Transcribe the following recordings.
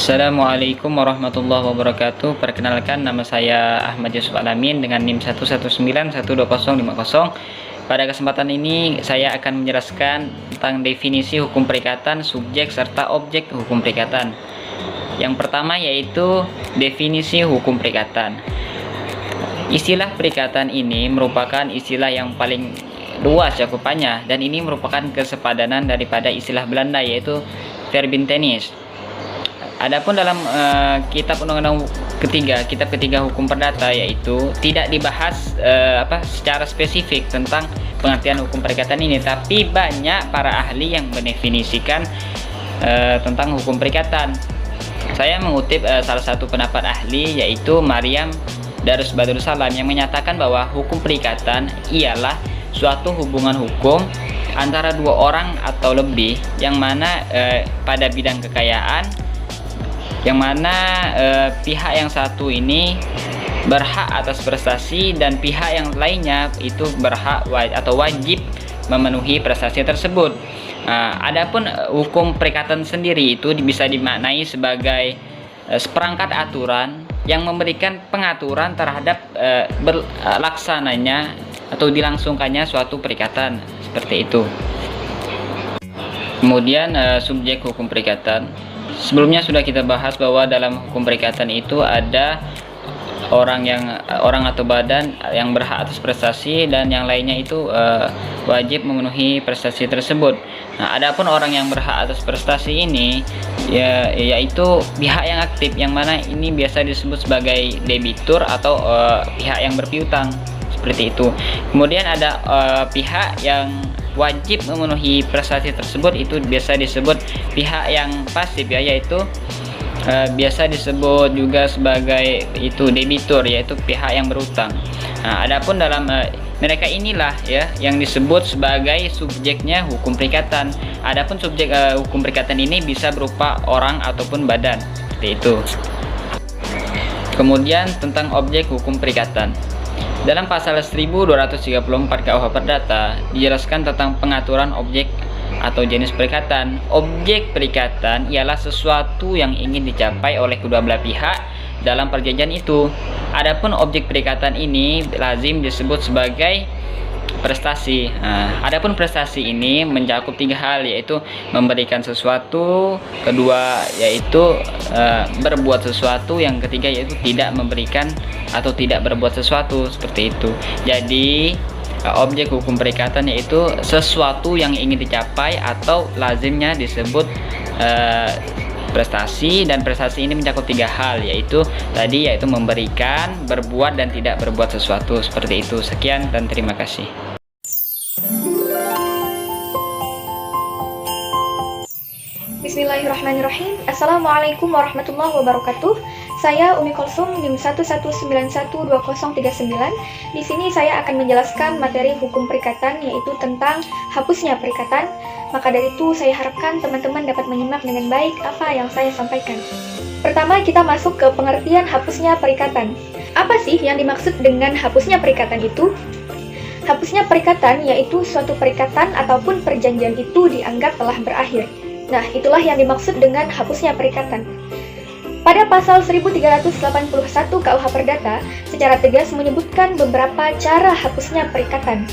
Assalamualaikum warahmatullahi wabarakatuh. Perkenalkan, nama saya Ahmad Yusuf Alamin dengan NIM 119125050. Pada kesempatan ini saya akan menjelaskan tentang definisi hukum perikatan, subjek serta objek hukum perikatan. Yang pertama yaitu definisi hukum perikatan. Istilah perikatan ini merupakan istilah yang paling luas cakupannya, dan ini merupakan kesepadanan daripada istilah Belanda yaitu verbintenis. Adapun dalam kitab undang-undang kitab ketiga hukum perdata, yaitu tidak dibahas secara spesifik tentang pengertian hukum perikatan ini, tapi banyak para ahli yang mendefinisikan tentang hukum perikatan. Saya mengutip salah satu pendapat ahli, yaitu Maryam Darus Badrul Salam, yang menyatakan bahwa hukum perikatan ialah suatu hubungan hukum antara dua orang atau lebih yang mana pada bidang kekayaan, yang mana pihak yang satu ini berhak atas prestasi dan pihak yang lainnya itu berhak atau wajib memenuhi prestasi tersebut. Adapun hukum perikatan sendiri itu bisa dimaknai sebagai seperangkat aturan yang memberikan pengaturan terhadap berlaksananya atau dilangsungkannya suatu perikatan, seperti itu. Kemudian subjek hukum perikatan. Sebelumnya sudah kita bahas bahwa dalam hukum perikatan itu ada orang atau badan yang berhak atas prestasi dan yang lainnya itu wajib memenuhi prestasi tersebut. Nah, adapun orang yang berhak atas prestasi ini yaitu pihak yang aktif, yang mana ini biasa disebut sebagai debitur atau pihak yang berpiutang, seperti itu. Kemudian ada pihak yang wajib memenuhi prestasi tersebut, itu biasa disebut pihak yang pasif yaitu biasa disebut juga sebagai itu debitur, yaitu pihak yang berutang. Nah, adapun dalam mereka inilah yang disebut sebagai subjeknya hukum perikatan. Adapun subjek hukum perikatan ini bisa berupa orang ataupun badan, seperti itu. Kemudian tentang objek hukum perikatan. Dalam pasal 1234 KUH Perdata dijelaskan tentang pengaturan objek atau jenis perikatan. Objek perikatan ialah sesuatu yang ingin dicapai oleh kedua belah pihak dalam perjanjian itu. Adapun objek perikatan ini lazim disebut sebagai prestasi. Adapun prestasi ini mencakup tiga hal, yaitu memberikan sesuatu, kedua yaitu berbuat sesuatu, yang ketiga yaitu tidak memberikan atau tidak berbuat sesuatu, seperti itu. Jadi objek hukum perikatan yaitu sesuatu yang ingin dicapai atau lazimnya disebut prestasi, dan prestasi ini mencakup tiga hal, yaitu memberikan, berbuat, dan tidak berbuat sesuatu, seperti itu. Sekian dan terima kasih. Bismillahirrahmanirrahim. Assalamualaikum warahmatullahi wabarakatuh. Saya Umi Kolsum, NIM 119120039. Di sini saya akan menjelaskan materi hukum perikatan, yaitu tentang hapusnya perikatan. Maka dari itu saya harapkan teman-teman dapat menyimak dengan baik apa yang saya sampaikan. Pertama, kita masuk ke pengertian hapusnya perikatan. Apa sih yang dimaksud dengan hapusnya perikatan itu? Hapusnya perikatan yaitu suatu perikatan ataupun perjanjian itu dianggap telah berakhir. Nah, itulah yang dimaksud dengan hapusnya perikatan. Pada pasal 1381 KUH Perdata secara tegas menyebutkan beberapa cara hapusnya perikatan,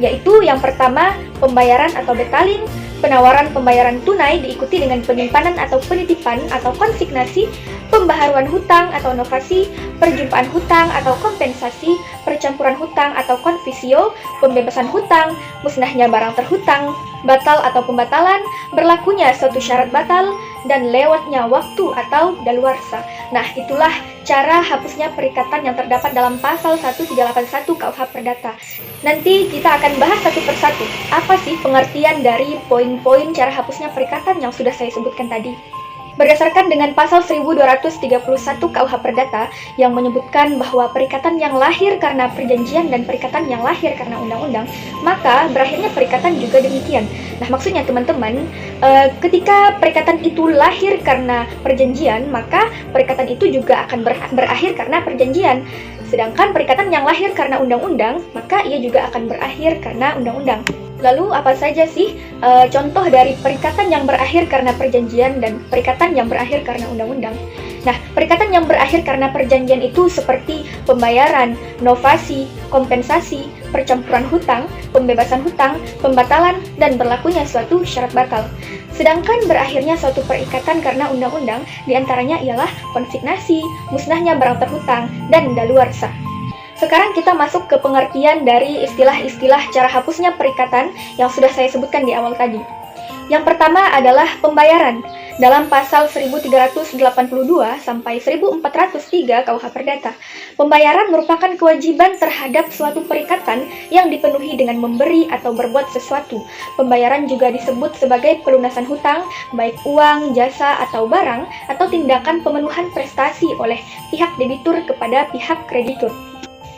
yaitu yang pertama, pembayaran atau betalin, penawaran pembayaran tunai diikuti dengan penyimpanan atau penitipan atau konsignasi, pembaharuan hutang atau novasi, perjumpaan hutang atau kompensasi, percampuran hutang atau konfisio, pembebasan hutang, musnahnya barang terhutang, batal atau pembatalan, berlakunya suatu syarat batal, dan lewatnya waktu atau daluarsa. Nah, itulah cara hapusnya perikatan yang terdapat dalam pasal 1381 KUH Perdata. Nanti kita akan bahas satu persatu. Apa sih pengertian dari poin-poin cara hapusnya perikatan yang sudah saya sebutkan tadi? Berdasarkan dengan pasal 1231 KUH Perdata yang menyebutkan bahwa perikatan yang lahir karena perjanjian dan perikatan yang lahir karena undang-undang, maka berakhirnya perikatan juga demikian. Nah, maksudnya teman-teman, ketika perikatan itu lahir karena perjanjian, maka perikatan itu juga akan berakhir karena perjanjian. Sedangkan perikatan yang lahir karena undang-undang, maka ia juga akan berakhir karena undang-undang. Lalu apa saja sih contoh dari perikatan yang berakhir karena perjanjian dan perikatan yang berakhir karena undang-undang? Nah, perikatan yang berakhir karena perjanjian itu seperti pembayaran, novasi, kompensasi, percampuran hutang, pembebasan hutang, pembatalan, dan berlakunya suatu syarat batal. Sedangkan berakhirnya suatu perikatan karena undang-undang diantaranya ialah konsignasi, musnahnya barang terhutang, dan daluarsa. Sekarang kita masuk ke pengertian dari istilah-istilah cara hapusnya perikatan yang sudah saya sebutkan di awal tadi. Yang pertama adalah pembayaran. Dalam pasal 1382 sampai 1403 KUH Perdata, pembayaran merupakan kewajiban terhadap suatu perikatan yang dipenuhi dengan memberi atau berbuat sesuatu. Pembayaran juga disebut sebagai pelunasan hutang, baik uang, jasa, atau barang, atau tindakan pemenuhan prestasi oleh pihak debitur kepada pihak kreditur.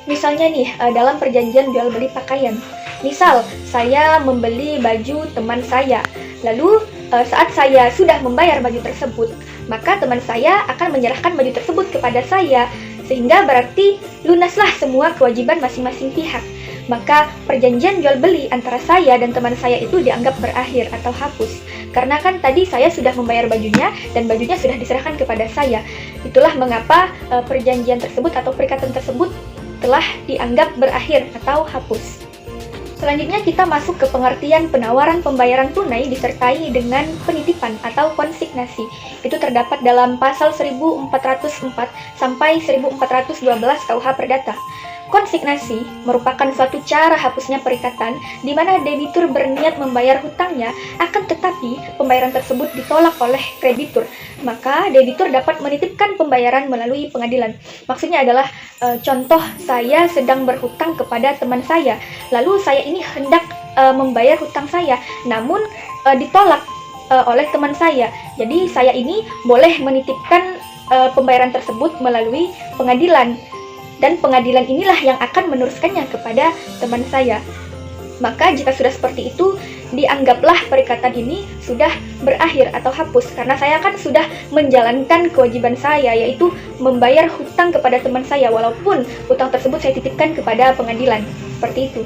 Misalnya nih, dalam perjanjian jual beli pakaian. Misal, saya membeli baju teman saya. Lalu, saat saya sudah membayar baju tersebut, maka teman saya akan menyerahkan baju tersebut kepada saya. Sehingga berarti lunaslah semua kewajiban masing-masing pihak. Maka perjanjian jual beli antara saya dan teman saya itu dianggap berakhir atau hapus. Karena kan tadi saya sudah membayar bajunya dan bajunya sudah diserahkan kepada saya. Itulah mengapa perjanjian tersebut atau perikatan tersebut telah dianggap berakhir atau hapus. Selanjutnya kita masuk ke pengertian penawaran pembayaran tunai disertai dengan penitipan atau konsignasi. Itu terdapat dalam pasal 1404 sampai 1412 KUH Perdata. Konsignasi merupakan suatu cara hapusnya perikatan di mana debitur berniat membayar hutangnya, akan tetapi pembayaran tersebut ditolak oleh kreditur. Maka debitur dapat menitipkan pembayaran melalui pengadilan. Maksudnya adalah contoh saya sedang berhutang kepada teman saya, lalu saya ini hendak membayar hutang saya, namun ditolak oleh teman saya. Jadi saya ini boleh menitipkan pembayaran tersebut melalui pengadilan. Dan pengadilan inilah yang akan meneruskannya kepada teman saya. Maka jika sudah seperti itu, dianggaplah perikatan ini sudah berakhir atau hapus. Karena saya kan sudah menjalankan kewajiban saya, yaitu membayar hutang kepada teman saya, walaupun hutang tersebut saya titipkan kepada pengadilan. Seperti itu.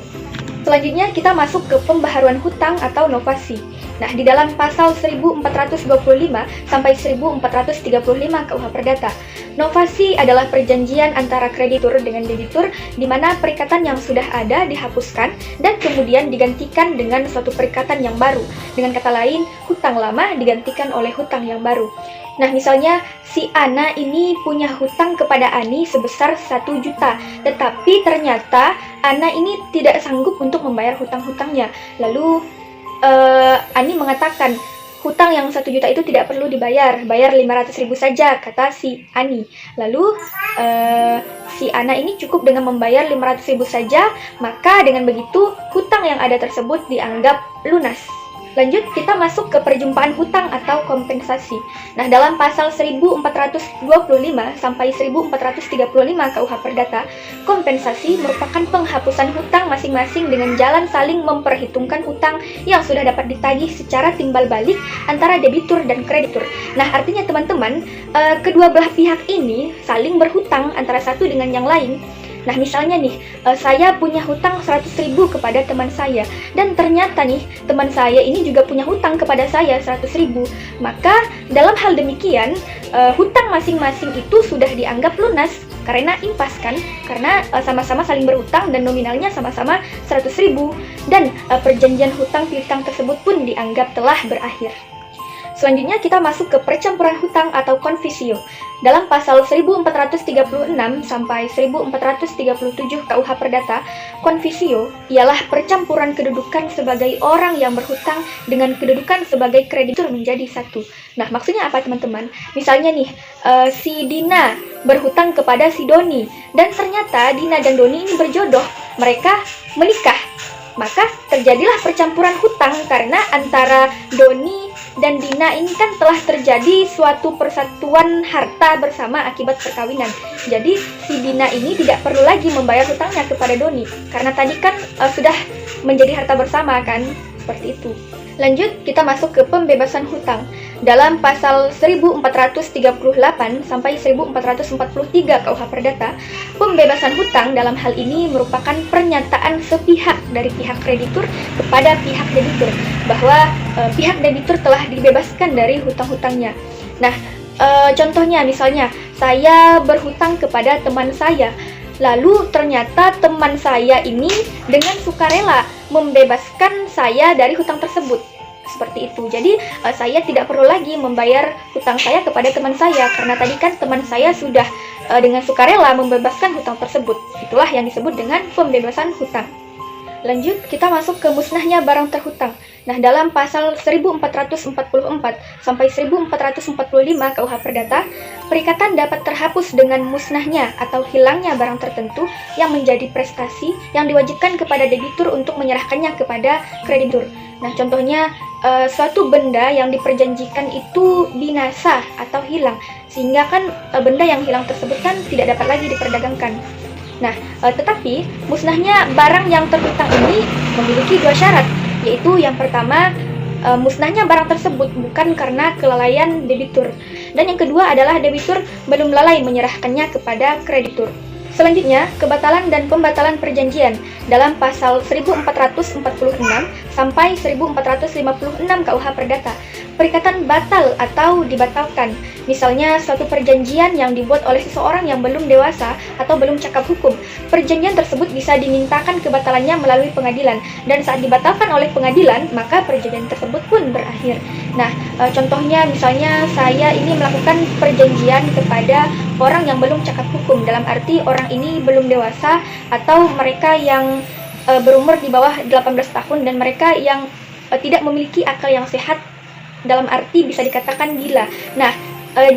Selanjutnya kita masuk ke pembaharuan hutang atau novasi. Nah, di dalam pasal 1425 sampai 1435 KUH Perdata, novasi adalah perjanjian antara kreditur dengan debitur di mana perikatan yang sudah ada dihapuskan dan kemudian digantikan dengan suatu perikatan yang baru. Dengan kata lain, hutang lama digantikan oleh hutang yang baru. Nah, misalnya si Ana ini punya hutang kepada Ani sebesar 1 juta, tetapi ternyata Ana ini tidak sanggup untuk membayar hutang-hutangnya. Lalu Ani mengatakan, hutang yang 1 juta itu tidak perlu dibayar, bayar 500.000 saja, kata si Ani. Lalu si Ana ini cukup dengan membayar 500.000 saja, maka dengan begitu hutang yang ada tersebut dianggap lunas. Lanjut, kita masuk ke perjumpaan hutang atau kompensasi. Nah, dalam pasal 1425 sampai 1435 KUH Perdata, kompensasi merupakan penghapusan hutang masing-masing dengan jalan saling memperhitungkan hutang yang sudah dapat ditagih secara timbal balik antara debitur dan kreditur. Nah, artinya teman-teman, kedua belah pihak ini saling berhutang antara satu dengan yang lain. Nah, misalnya nih, saya punya hutang 100.000 kepada teman saya, dan ternyata nih, teman saya ini juga punya hutang kepada saya 100.000. Maka, dalam hal demikian, hutang masing-masing itu sudah dianggap lunas, karena impas kan, karena sama-sama saling berhutang dan nominalnya sama-sama 100.000, dan perjanjian hutang piutang tersebut pun dianggap telah berakhir. Selanjutnya kita masuk ke percampuran hutang atau confisio. Dalam pasal 1436 sampai 1437 KUH Perdata, confisio ialah percampuran kedudukan sebagai orang yang berhutang dengan kedudukan sebagai kreditur menjadi satu. Nah, maksudnya apa teman-teman? Misalnya nih, si Dina berhutang kepada si Doni, dan ternyata Dina dan Doni ini berjodoh, mereka menikah. Maka terjadilah percampuran hutang karena antara Doni dan Dina ini kan telah terjadi suatu persatuan harta bersama akibat perkawinan. Jadi si Dina ini tidak perlu lagi membayar hutangnya kepada Doni, karena tadi kan sudah menjadi harta bersama kan, seperti itu. Lanjut, kita masuk ke pembebasan hutang. Dalam pasal 1438 sampai 1443 KUH Perdata, pembebasan hutang dalam hal ini merupakan pernyataan sepihak dari pihak kreditur kepada pihak debitur bahwa pihak debitur telah dibebaskan dari hutang-hutangnya. Nah, contohnya misalnya saya berhutang kepada teman saya, lalu ternyata teman saya ini dengan sukarela membebaskan saya dari hutang tersebut. Seperti itu. Jadi saya tidak perlu lagi membayar hutang saya kepada teman saya karena tadi kan teman saya sudah dengan sukarela membebaskan hutang tersebut. Itulah yang disebut dengan pembebasan hutang. Lanjut, kita masuk ke musnahnya barang terhutang. Nah, dalam pasal 1444 sampai 1445 KUH Perdata, perikatan dapat terhapus dengan musnahnya atau hilangnya barang tertentu yang menjadi prestasi yang diwajibkan kepada debitur untuk menyerahkannya kepada kreditur. Nah, contohnya suatu benda yang diperjanjikan itu binasa atau hilang, sehingga kan benda yang hilang tersebut kan tidak dapat lagi diperdagangkan. Nah, tetapi musnahnya barang yang terhutang ini memiliki dua syarat, yaitu yang pertama, musnahnya barang tersebut bukan karena kelalaian debitur, dan yang kedua adalah debitur belum lalai menyerahkannya kepada kreditur. Selanjutnya, kebatalan dan pembatalan perjanjian dalam pasal 1446 sampai 1456 KUH Perdata. Perikatan batal atau dibatalkan. Misalnya, suatu perjanjian yang dibuat oleh seseorang yang belum dewasa atau belum cakap hukum. Perjanjian tersebut bisa dimintakan kebatalannya melalui pengadilan, dan saat dibatalkan oleh pengadilan, maka perjanjian tersebut pun berakhir. Nah, contohnya misalnya saya ini melakukan perjanjian kepada orang yang belum cakap hukum, dalam arti orang ini belum dewasa atau mereka yang berumur di bawah 18 tahun dan mereka yang tidak memiliki akal yang sehat, dalam arti bisa dikatakan gila. Nah,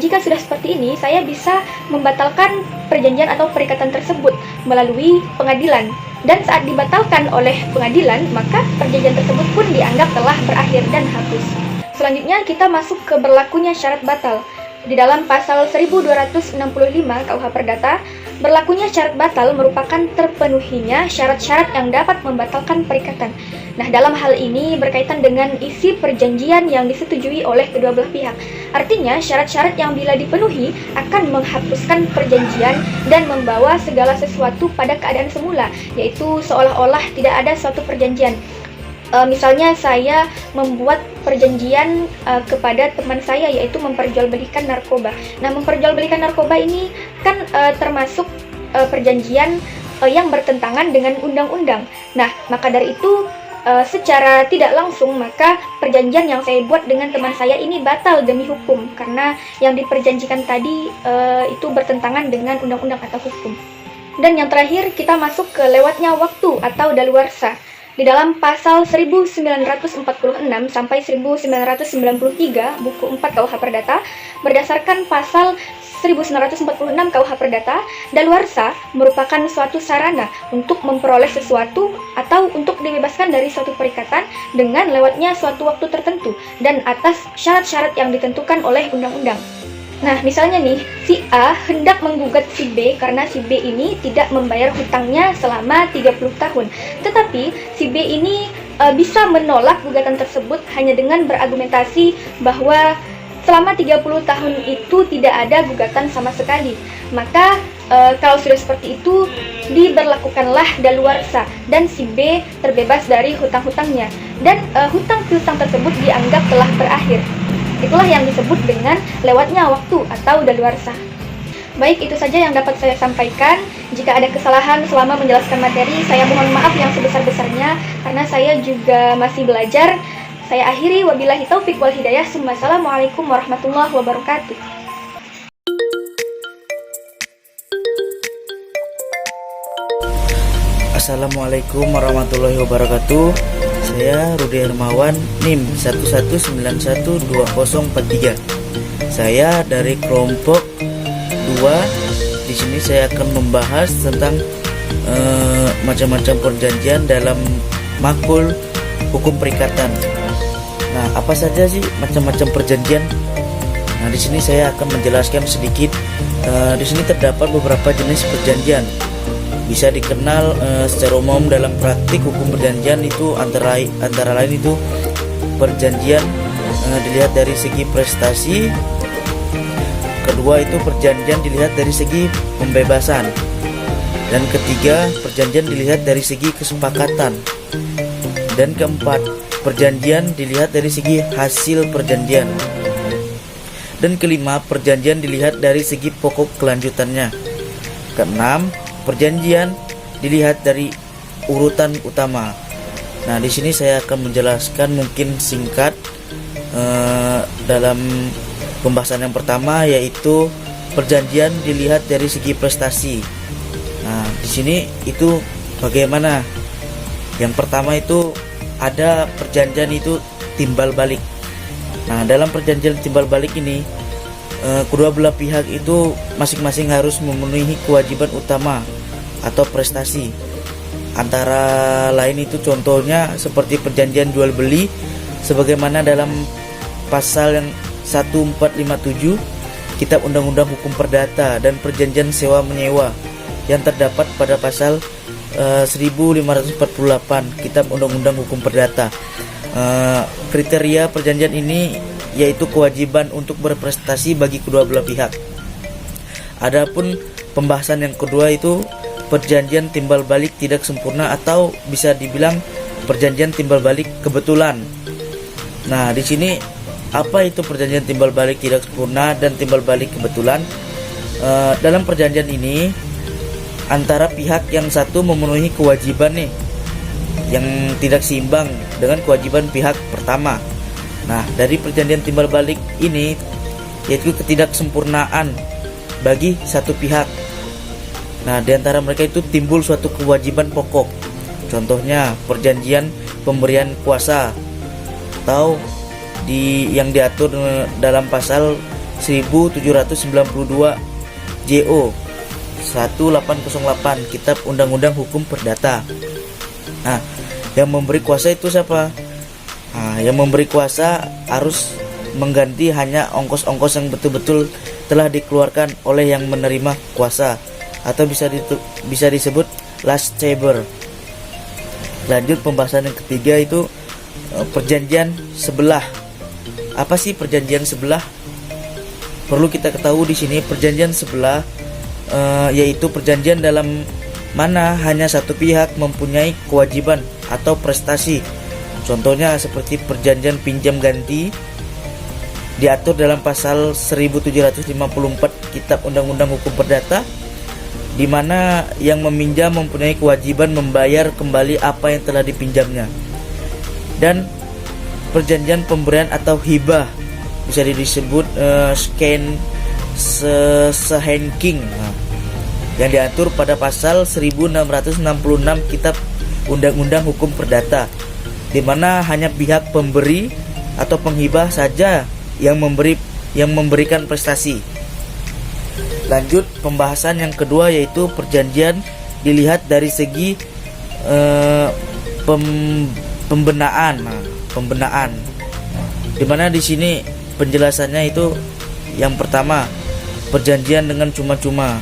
jika sudah seperti ini, saya bisa membatalkan perjanjian atau perikatan tersebut melalui pengadilan. Dan saat dibatalkan oleh pengadilan, maka perjanjian tersebut pun dianggap telah berakhir dan hapus. Selanjutnya, kita masuk ke berlakunya syarat batal. Di dalam pasal 1265 KUH Perdata, berlakunya syarat batal merupakan terpenuhinya syarat-syarat yang dapat membatalkan perikatan. Nah, dalam hal ini berkaitan dengan isi perjanjian yang disetujui oleh kedua belah pihak. Artinya, syarat-syarat yang bila dipenuhi akan menghapuskan perjanjian dan membawa segala sesuatu pada keadaan semula, yaitu seolah-olah tidak ada suatu perjanjian. Misalnya saya membuat perjanjian kepada teman saya, yaitu memperjualbelikan narkoba. Nah, memperjualbelikan narkoba ini kan termasuk perjanjian yang bertentangan dengan undang-undang. Nah, maka dari itu secara tidak langsung maka perjanjian yang saya buat dengan teman saya ini batal demi hukum, karena yang diperjanjikan tadi itu bertentangan dengan undang-undang atau hukum. Dan yang terakhir, kita masuk ke lewatnya waktu atau daluarsa. Di dalam pasal 1946 sampai 1993 buku 4 KUH Perdata, berdasarkan pasal 1946 KUH Perdata, daluarsa merupakan suatu sarana untuk memperoleh sesuatu atau untuk dibebaskan dari suatu perikatan dengan lewatnya suatu waktu tertentu dan atas syarat-syarat yang ditentukan oleh undang-undang. Nah, misalnya nih, si A hendak menggugat si B karena si B ini tidak membayar hutangnya selama 30 tahun. Tetapi si B ini bisa menolak gugatan tersebut hanya dengan berargumentasi bahwa selama 30 tahun itu tidak ada gugatan sama sekali. Maka kalau sudah seperti itu, diberlakukanlah daluarsa dan si B terbebas dari hutang-hutangnya. Dan hutang piutang tersebut dianggap telah berakhir. Itulah yang disebut dengan lewatnya waktu atau daluarsa. Baik, itu saja yang dapat saya sampaikan. Jika ada kesalahan selama menjelaskan materi, saya mohon maaf yang sebesar-besarnya karena saya juga masih belajar. Saya akhiri, wabillahi taufik wal hidayah. Assalamualaikum warahmatullahi wabarakatuh. Assalamualaikum warahmatullahi wabarakatuh. Saya Rudi Hermawan, NIM 11912043. Saya dari kelompok 2. Di sini saya akan membahas tentang macam-macam perjanjian dalam makul hukum perikatan. Nah, apa saja sih macam-macam perjanjian? Nah, di sini saya akan menjelaskan sedikit. Di sini terdapat beberapa jenis perjanjian. Bisa dikenal secara umum dalam praktik hukum perjanjian itu antara lain itu perjanjian dilihat dari segi prestasi. Kedua itu perjanjian dilihat dari segi pembebasan. Dan ketiga, perjanjian dilihat dari segi kesepakatan. Dan keempat, perjanjian dilihat dari segi hasil perjanjian. Dan kelima, perjanjian dilihat dari segi pokok kelanjutannya. Keenam, perjanjian dilihat dari urutan utama. Nah, di sini saya akan menjelaskan mungkin singkat dalam pembahasan yang pertama, yaitu perjanjian dilihat dari segi prestasi. Nah, di sini itu bagaimana? Yang pertama itu ada perjanjian itu timbal balik. Nah, dalam perjanjian timbal balik ini kedua belah pihak itu masing-masing harus memenuhi kewajiban utama atau prestasi. Antara lain itu contohnya seperti perjanjian jual beli sebagaimana dalam pasal yang 1457 Kitab Undang-Undang Hukum Perdata, dan perjanjian sewa menyewa yang terdapat pada pasal 1548 Kitab Undang-Undang Hukum Perdata. Kriteria perjanjian ini yaitu kewajiban untuk berprestasi bagi kedua belah pihak. Adapun pembahasan yang kedua itu perjanjian timbal balik tidak sempurna atau bisa dibilang perjanjian timbal balik kebetulan. Nah, di sini apa itu perjanjian timbal balik tidak sempurna dan timbal balik kebetulan? Dalam perjanjian ini antara pihak yang satu memenuhi kewajiban nih yang tidak seimbang dengan kewajiban pihak pertama. Nah, dari perjanjian timbal balik ini yaitu ketidaksempurnaan bagi satu pihak. Nah, di antara mereka itu timbul suatu kewajiban pokok. Contohnya perjanjian pemberian kuasa atau yang diatur dalam pasal 1792 JO 1808 Kitab Undang-Undang Hukum Perdata. Nah, yang memberi kuasa itu siapa? Nah, yang memberi kuasa harus mengganti hanya ongkos-ongkos yang betul-betul telah dikeluarkan oleh yang menerima kuasa, atau bisa disebut last saber. Lanjut pembahasan yang ketiga itu perjanjian sebelah. Apa sih perjanjian sebelah? Perlu kita ketahui di sini perjanjian sebelah yaitu perjanjian dalam mana hanya satu pihak mempunyai kewajiban atau prestasi. Contohnya seperti perjanjian pinjam ganti diatur dalam pasal 1754 Kitab Undang-Undang Hukum Perdata, di mana yang meminjam mempunyai kewajiban membayar kembali apa yang telah dipinjamnya. Dan perjanjian pemberian atau hibah bisa disebut sehenking yang diatur pada pasal 1666 Kitab Undang-Undang Hukum Perdata, di mana hanya pihak pemberi atau penghibah saja yang memberikan prestasi. Lanjut pembahasan yang kedua yaitu perjanjian dilihat dari segi pembenaan, di mana di sini penjelasannya itu yang pertama perjanjian dengan cuma-cuma.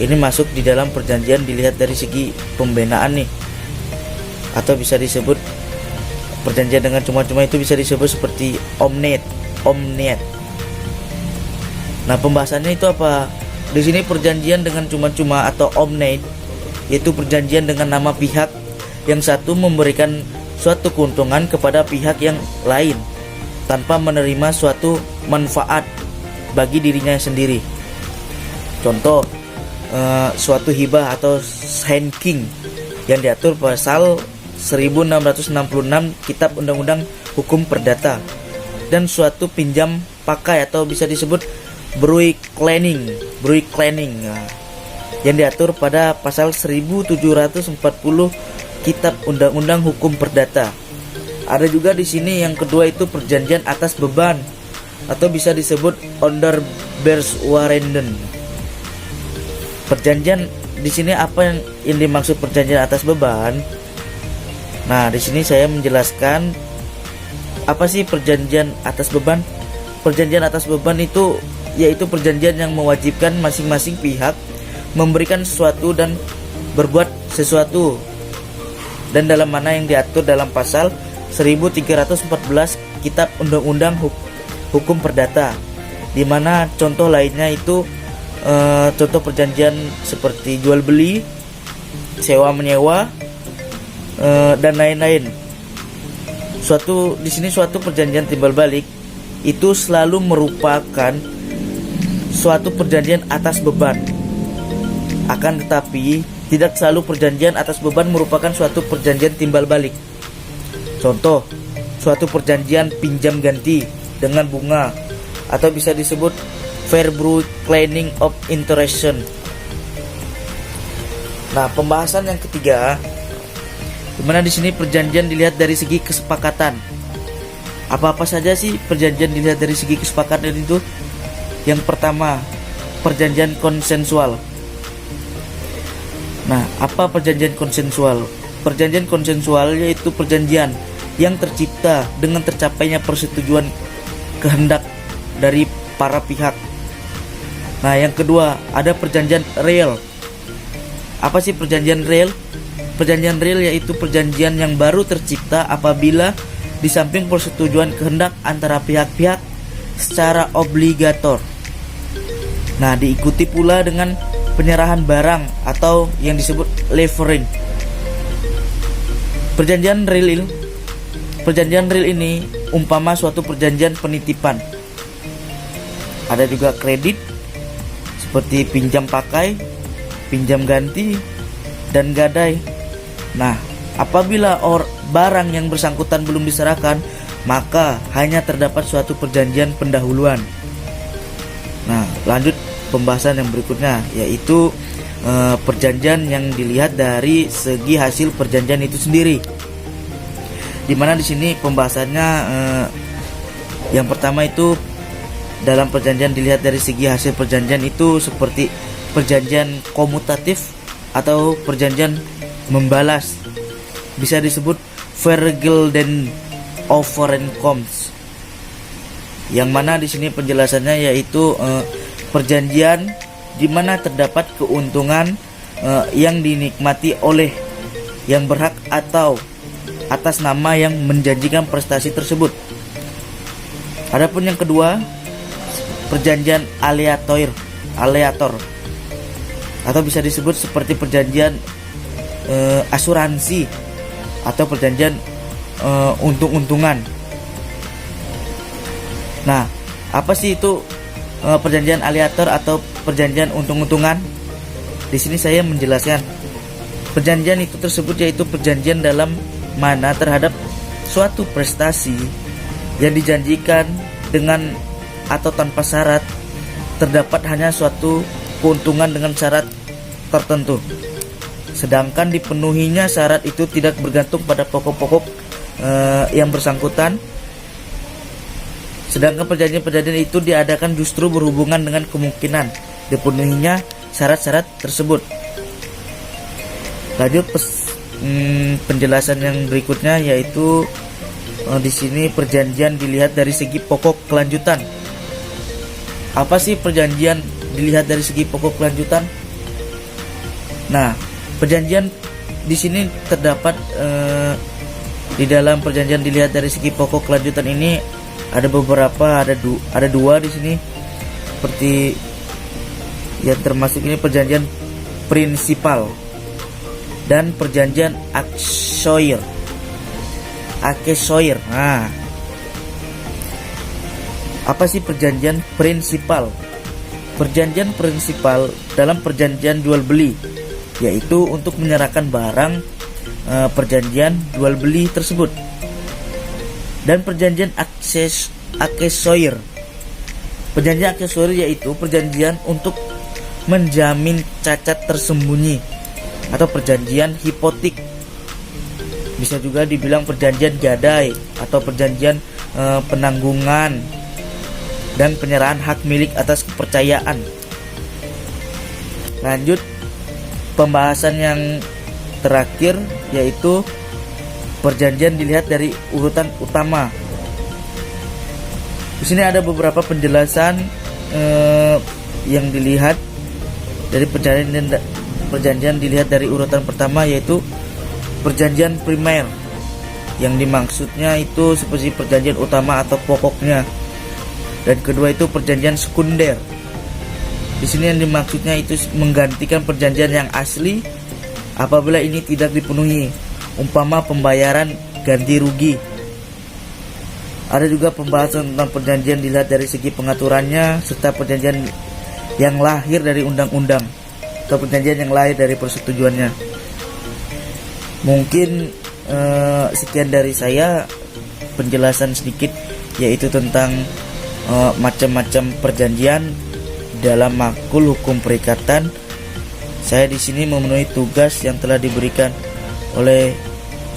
Ini masuk di dalam perjanjian dilihat dari segi pembenaan nih, atau bisa disebut perjanjian dengan cuma-cuma itu bisa disebut seperti omnet. Nah, pembahasannya itu apa? Di sini perjanjian dengan cuma-cuma atau omnet yaitu perjanjian dengan nama pihak yang satu memberikan suatu keuntungan kepada pihak yang lain tanpa menerima suatu manfaat bagi dirinya sendiri. Contoh suatu hibah atau henking yang diatur pasal 1666 Kitab Undang-Undang Hukum Perdata, dan suatu pinjam pakai atau bisa disebut bruiklening yang diatur pada pasal 1740 Kitab Undang-Undang Hukum Perdata. Ada juga di sini yang kedua itu perjanjian atas beban atau bisa disebut onderbeurswaarenden. Perjanjian di sini apa yang dimaksud perjanjian atas beban? Nah, di sini saya menjelaskan apa sih perjanjian atas beban. Perjanjian atas beban itu yaitu perjanjian yang mewajibkan masing-masing pihak memberikan sesuatu dan berbuat sesuatu, dan dalam mana yang diatur dalam pasal 1314 Kitab Undang-Undang Hukum Perdata, di mana contoh lainnya itu contoh perjanjian seperti jual beli, sewa menyewa, dan lain-lain. Di sini suatu perjanjian timbal balik itu selalu merupakan suatu perjanjian atas beban. Akan tetapi tidak selalu perjanjian atas beban merupakan suatu perjanjian timbal balik. Contoh, suatu perjanjian pinjam ganti dengan bunga atau bisa disebut Verbruiklening of Interest. Nah, pembahasan yang ketiga, dimana di sini perjanjian dilihat dari segi kesepakatan. Apa-apa saja sih perjanjian dilihat dari segi kesepakatan itu? Yang pertama, perjanjian konsensual. Nah, apa perjanjian konsensual? Perjanjian konsensual yaitu perjanjian yang tercipta dengan tercapainya persetujuan kehendak dari para pihak. Nah, yang kedua, ada perjanjian real. Apa sih perjanjian real? Perjanjian real yaitu perjanjian yang baru tercipta apabila di samping persetujuan kehendak antara pihak-pihak secara obligator. Nah, diikuti pula dengan penyerahan barang atau yang disebut levering. Perjanjian real ini umpama suatu perjanjian penitipan. Ada juga kredit seperti pinjam pakai, pinjam ganti, dan gadai. Nah, apabila barang yang bersangkutan belum diserahkan, maka hanya terdapat suatu perjanjian pendahuluan. Nah, lanjut pembahasan yang berikutnya, yaitu perjanjian yang dilihat dari segi hasil perjanjian itu sendiri. Dimana di sini pembahasannya yang pertama itu dalam perjanjian dilihat dari segi hasil perjanjian itu seperti perjanjian komutatif atau perjanjian membalas, bisa disebut vergelden overeenkomst, yang mana di sini penjelasannya yaitu perjanjian di mana terdapat keuntungan yang dinikmati oleh yang berhak atau atas nama yang menjanjikan prestasi tersebut. Adapun yang kedua, perjanjian aleator atau bisa disebut seperti perjanjian asuransi atau perjanjian untung-untungan. Nah, apa sih itu perjanjian aleator atau perjanjian untung-untungan? Di sini saya menjelaskan. Perjanjian itu tersebut yaitu perjanjian dalam mana terhadap suatu prestasi yang dijanjikan dengan atau tanpa syarat terdapat hanya suatu keuntungan dengan syarat tertentu, sedangkan dipenuhinya syarat itu tidak bergantung pada pokok-pokok yang bersangkutan. Sedangkan perjanjian-perjanjian itu diadakan justru berhubungan dengan kemungkinan dipenuhinya syarat-syarat tersebut. Lanjut penjelasan yang berikutnya, yaitu di sini perjanjian dilihat dari segi pokok kelanjutan. Apa sih perjanjian dilihat dari segi pokok kelanjutan? Nah, perjanjian di sini terdapat di dalam perjanjian dilihat dari segi pokok kelanjutan ini ada beberapa, ada dua di sini, seperti yang termasuk ini perjanjian prinsipal dan perjanjian aksesoir. Nah, apa sih perjanjian prinsipal? Perjanjian prinsipal dalam perjanjian jual beli, yaitu untuk menyerahkan barang perjanjian jual beli tersebut. Dan perjanjian aksesoir. Perjanjian aksesoir yaitu perjanjian untuk menjamin cacat tersembunyi atau perjanjian hipotek. Bisa juga dibilang perjanjian gadai atau perjanjian penanggungan dan penyerahan hak milik atas kepercayaan. Lanjut pembahasan yang terakhir, yaitu perjanjian dilihat dari urutan utama. Di sini ada beberapa penjelasan yang dilihat dari perjanjian dilihat dari urutan pertama, yaitu perjanjian primer, Yang dimaksudnya itu seperti perjanjian utama atau pokoknya. Dan kedua itu perjanjian sekunder. Di sini yang dimaksudnya itu menggantikan perjanjian yang asli apabila ini tidak dipenuhi, umpama pembayaran ganti rugi. Ada juga pembahasan tentang perjanjian dilihat dari segi pengaturannya serta perjanjian yang lahir dari undang-undang atau perjanjian yang lahir dari persetujuannya. Mungkin sekian dari saya penjelasan sedikit yaitu tentang macam-macam perjanjian dalam makul hukum perikatan. Saya di sini memenuhi tugas yang telah diberikan oleh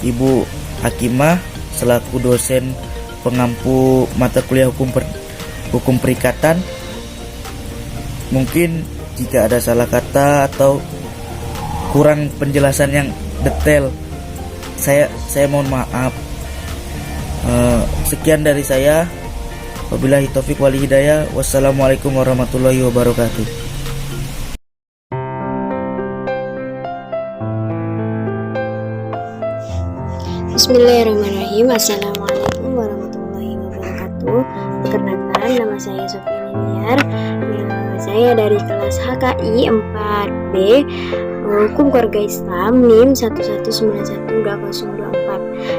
Ibu Hakimah selaku dosen pengampu mata kuliah hukum perikatan. Mungkin jika ada salah kata atau kurang penjelasan yang detail, saya mohon maaf. Sekian dari saya. Wabillahi taufik wal hidayah. Wassalamualaikum warahmatullahi wabarakatuh. Bismillahirrahmanirrahim. Assalamualaikum warahmatullahi wabarakatuh. Perkenalkan, nama saya Sofia Liniar. Saya dari kelas HKI 4B Hukum Keluarga Islam NIM 1191204.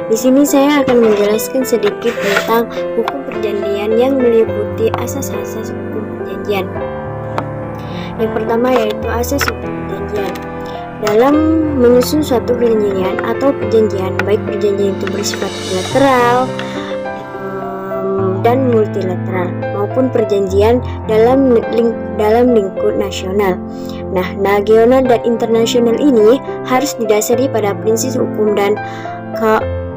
Di sini saya akan menjelaskan sedikit tentang hukum perjanjian yang meliputi asas-asas hukum perjanjian. Yang pertama yaitu asas hukum perjanjian. Dalam menyusun suatu perjanjian atau perjanjian, baik perjanjian itu bersifat bilateral dan multilateral maupun perjanjian dalam lingkup nasional. Nah, nasional dan internasional ini harus didasari pada prinsip hukum dan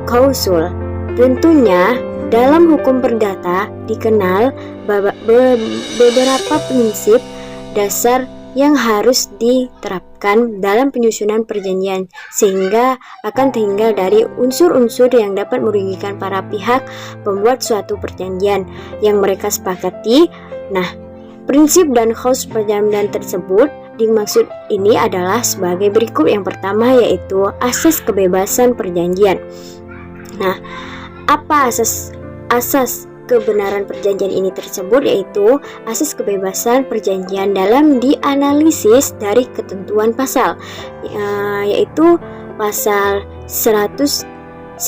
klausul. Tentunya dalam hukum perdata dikenal beberapa prinsip dasar yang harus diterapkan dalam penyusunan perjanjian sehingga akan terhindar dari unsur-unsur yang dapat merugikan para pihak pembuat suatu perjanjian yang mereka sepakati. Nah, prinsip dan klausul perjanjian tersebut dimaksud ini adalah sebagai berikut. Yang pertama yaitu asas kebebasan perjanjian. Nah, apa asas kebenaran perjanjian ini tersebut? Yaitu asas kebebasan perjanjian dalam dianalisis dari ketentuan pasal, yaitu pasal 1338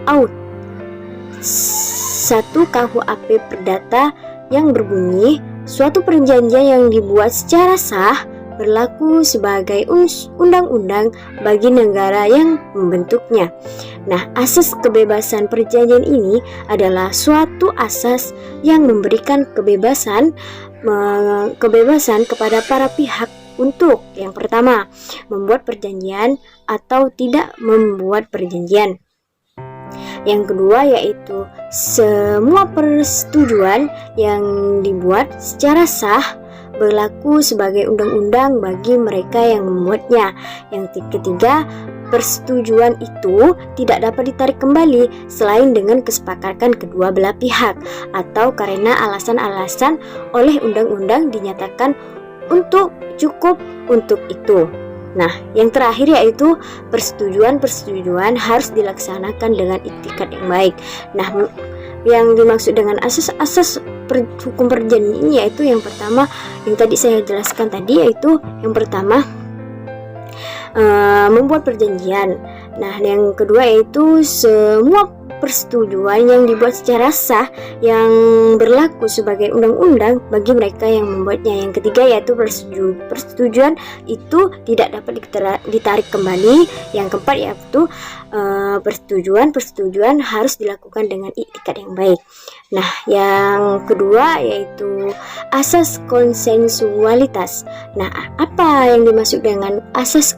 out 1 KUHP Perdata yang berbunyi suatu perjanjian yang dibuat secara sah berlaku sebagai undang-undang bagi negara yang membentuknya. Nah, asas kebebasan perjanjian ini adalah suatu asas yang memberikan kebebasan kepada para pihak untuk yang pertama, membuat perjanjian atau tidak membuat perjanjian. Yang kedua yaitu semua persetujuan yang dibuat secara sah berlaku sebagai undang-undang bagi mereka yang membuatnya. Yang ketiga, persetujuan itu tidak dapat ditarik kembali selain dengan kesepakatan kedua belah pihak atau karena alasan-alasan oleh undang-undang dinyatakan untuk cukup untuk itu. Nah, yang terakhir yaitu persetujuan harus dilaksanakan dengan iktikad yang baik. Nah, yang dimaksud dengan asas-asas hukum perjanjian ini yaitu yang pertama yang tadi saya jelaskan tadi, yaitu yang pertama membuat perjanjian. Nah, yang kedua yaitu semua persetujuan yang dibuat secara sah yang berlaku sebagai undang-undang bagi mereka yang membuatnya. Yang ketiga yaitu persetujuan itu tidak dapat ditarik kembali. Yang keempat yaitu persetujuan harus dilakukan dengan iktikad yang baik. Nah, yang kedua yaitu asas konsensualitas. Nah, apa yang dimaksud dengan asas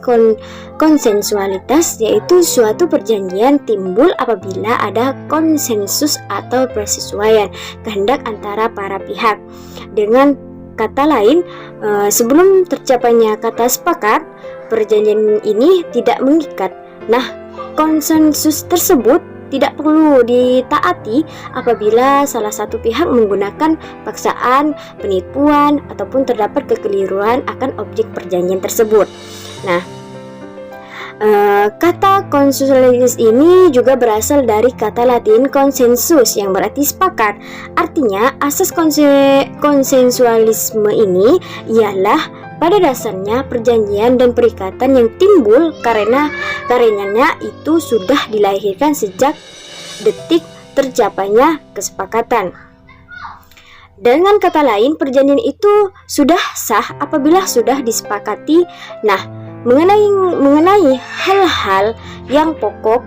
konsensualitas? Yaitu suatu perjanjian timbul apabila ada konsensus atau persesuaian kehendak antara para pihak. Dengan kata lain, sebelum tercapainya kata sepakat, perjanjian ini tidak mengikat. Nah, konsensus tersebut tidak perlu ditaati apabila salah satu pihak menggunakan paksaan, penipuan, ataupun terdapat kekeliruan akan objek perjanjian tersebut. Nah, Kata konsensus ini juga berasal dari kata Latin konsensus yang berarti sepakat. Artinya, asas konsensualisme ini ialah pada dasarnya perjanjian dan perikatan yang timbul karenanya itu sudah dilahirkan sejak detik tercapainya kesepakatan. Dengan kata lain, perjanjian itu sudah sah apabila sudah disepakati. Nah, mengenai hal-hal yang pokok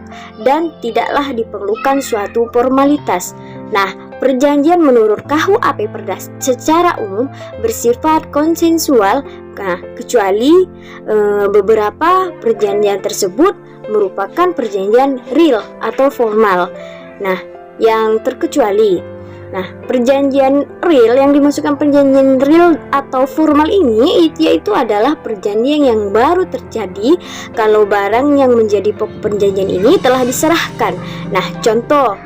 dan tidaklah diperlukan suatu formalitas. Nah, perjanjian menurut KUHP Perdas secara umum bersifat konsensual, kecuali beberapa perjanjian tersebut merupakan perjanjian real atau formal. Nah, yang terkecuali. Nah, perjanjian real yang dimasukkan perjanjian real atau formal ini yaitu adalah perjanjian yang baru terjadi kalau barang yang menjadi pokok perjanjian ini telah diserahkan. Nah, contoh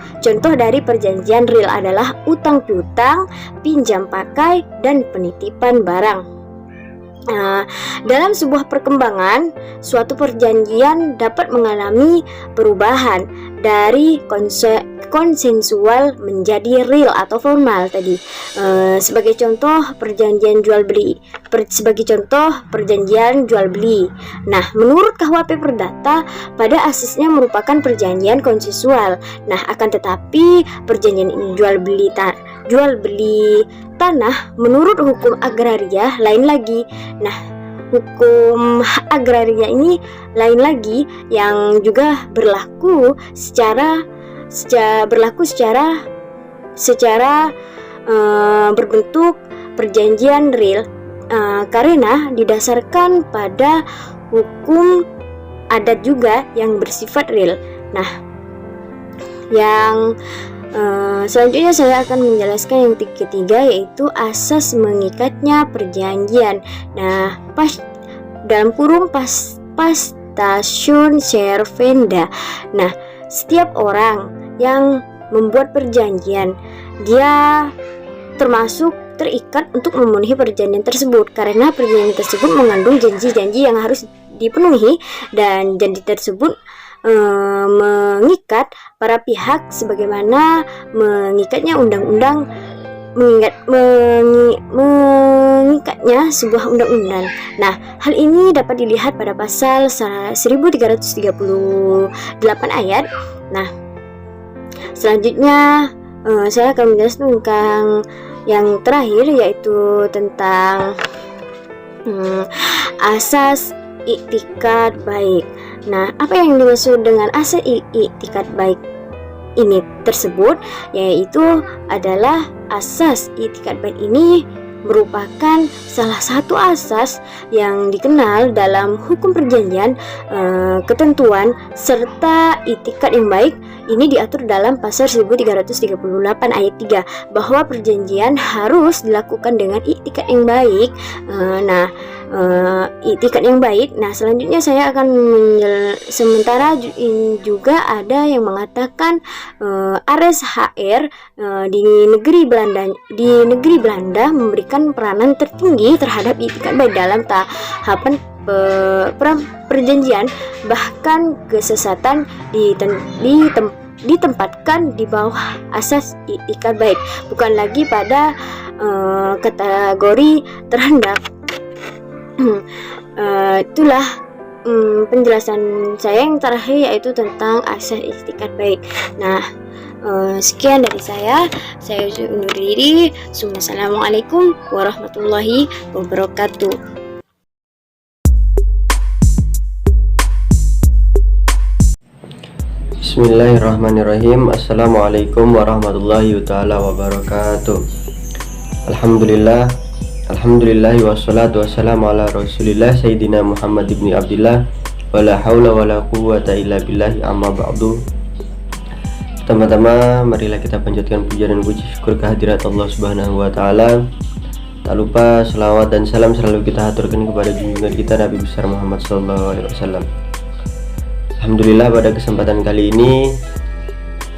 dari perjanjian real adalah utang piutang, pinjam pakai, dan penitipan barang. Dalam sebuah perkembangan, suatu perjanjian dapat mengalami perubahan dari konsensual menjadi real atau formal tadi. Sebagai contoh perjanjian jual beli. Nah, menurut KUHP Perdata pada asasnya merupakan perjanjian konsensual. Nah, akan tetapi perjanjian ini jual beli tanah menurut hukum agraria lain lagi. Nah, hukum agraria ini lain lagi yang juga berlaku secara berbentuk perjanjian real karena didasarkan pada hukum adat juga yang bersifat real. Nah, yang selanjutnya saya akan menjelaskan yang ketiga, yaitu asas mengikatnya perjanjian. Nah, dalam kurung pastation servanda. Nah, setiap orang yang membuat perjanjian, dia termasuk terikat untuk memenuhi perjanjian tersebut karena perjanjian tersebut mengandung janji-janji yang harus dipenuhi, dan janji tersebut mengikat para pihak sebagaimana mengikatnya undang-undang mengikatnya sebuah undang-undang. Nah, hal ini dapat dilihat pada pasal 1338 ayat. Nah, selanjutnya saya akan menjelaskan tentang yang terakhir, yaitu tentang asas iktikat baik. Nah, apa yang dimaksud dengan asas iktikat baik ini tersebut, yaitu adalah asas iktikat baik ini merupakan salah satu asas yang dikenal dalam hukum perjanjian. Ketentuan serta iktikat yang baik ini diatur dalam pasal 1338 ayat 3 bahwa perjanjian harus dilakukan dengan iktikat yang baik. Iktikat yang baik. Nah, selanjutnya saya akan sementara juga ada yang mengatakan RSHR di negeri Belanda memberikan peranan tertinggi terhadap iktikat baik dalam tahapan perjanjian, bahkan kesesatan ditempatkan di bawah asas iktikat baik, bukan lagi pada kategori terhadap. Itulah penjelasan saya yang terakhir, yaitu tentang asas iktikat baik. Nah, sekian dari saya undur diri. Assalamualaikum warahmatullahi wabarakatuh. Bismillahirrahmanirrahim. Assalamualaikum warahmatullahi ta'ala wabarakatuh. Alhamdulillahi wassalatu wassalamu ala rasulillah Sayyidina Muhammad ibn Abdillah wala hawla wala quwwata illa billahi amma ba'du. Pertama-tama marilah kita panjatkan puja dan puji syukur kehadirat Allah Subhanahu wa taala. Tak lupa selawat dan salam selalu kita haturkan kepada junjungan kita Nabi besar Muhammad sallallahu alaihi wasallam. Alhamdulillah, pada kesempatan kali ini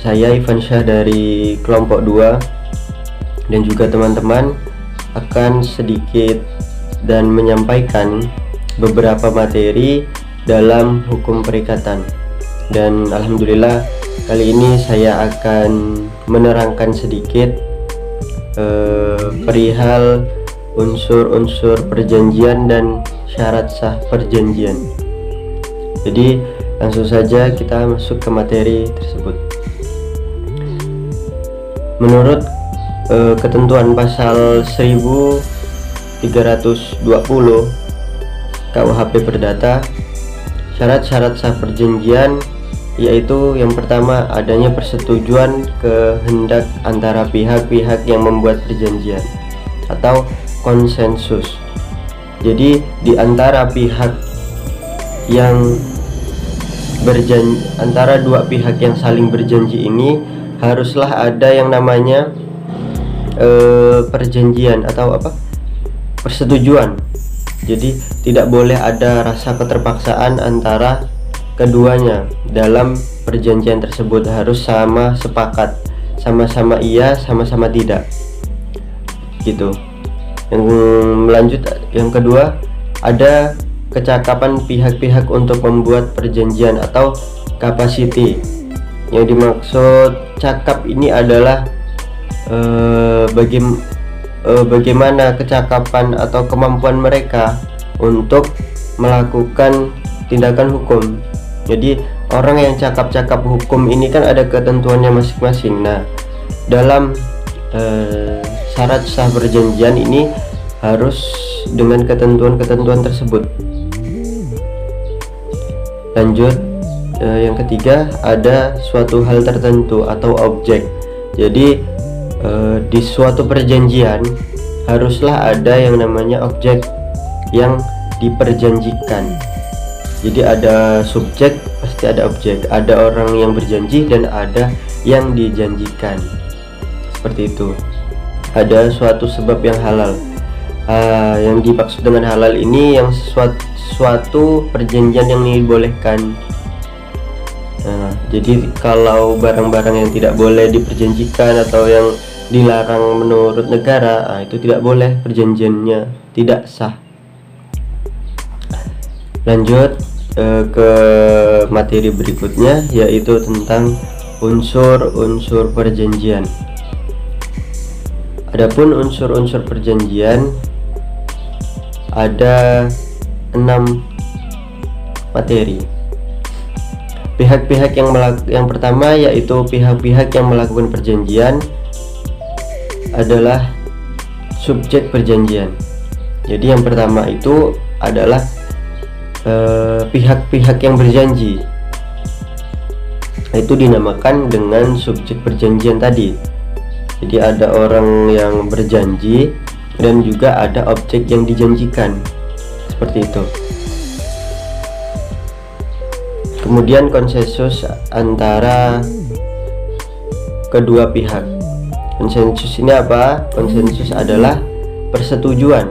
saya Ivan Syah dari kelompok 2 dan juga teman-teman akan sedikit dan menyampaikan beberapa materi dalam hukum perikatan. Dan alhamdulillah kali ini saya akan menerangkan sedikit perihal unsur-unsur perjanjian dan syarat sah perjanjian. Jadi langsung saja kita masuk ke materi tersebut. Menurut ketentuan pasal 1320 KUHP Perdata, syarat-syarat sah perjanjian yaitu yang pertama adanya persetujuan kehendak antara pihak-pihak yang membuat perjanjian atau konsensus. Jadi di antara pihak yang berjanji, antara dua pihak yang saling berjanji ini haruslah ada yang namanya perjanjian atau persetujuan. Jadi tidak boleh ada rasa keterpaksaan antara keduanya dalam perjanjian tersebut, harus sama sepakat, sama-sama iya, sama-sama tidak, gitu. Yang melanjut, yang kedua ada kecakapan pihak-pihak untuk membuat perjanjian atau capacity. Yang dimaksud cakap ini adalah bagaimana kecakapan atau kemampuan mereka untuk melakukan tindakan hukum. Jadi orang yang cakap-cakap hukum ini kan ada ketentuannya masing-masing. Nah, dalam syarat sah perjanjian ini harus dengan ketentuan-ketentuan tersebut. Lanjut, yang ketiga ada suatu hal tertentu atau objek. Jadi di suatu perjanjian haruslah ada yang namanya objek yang diperjanjikan. Jadi ada subjek, pasti ada objek, ada orang yang berjanji dan ada yang dijanjikan. Seperti itu. Ada suatu sebab yang halal. Yang dimaksud dengan halal ini yang suatu perjanjian yang dibolehkan. Jadi kalau barang-barang yang tidak boleh diperjanjikan atau yang dilarang menurut negara, itu tidak boleh, perjanjiannya tidak sah. Lanjut ke materi berikutnya, yaitu tentang unsur-unsur perjanjian. Adapun unsur-unsur perjanjian ada 6 materi. Pihak-pihak yang pertama yaitu pihak-pihak yang melakukan perjanjian adalah subjek perjanjian. Jadi yang pertama itu adalah pihak-pihak yang berjanji. Itu dinamakan dengan subjek perjanjian tadi. Jadi ada orang yang berjanji dan juga ada objek yang dijanjikan. Seperti itu. Kemudian konsensus antara kedua pihak. Konsensus ini apa? Konsensus adalah persetujuan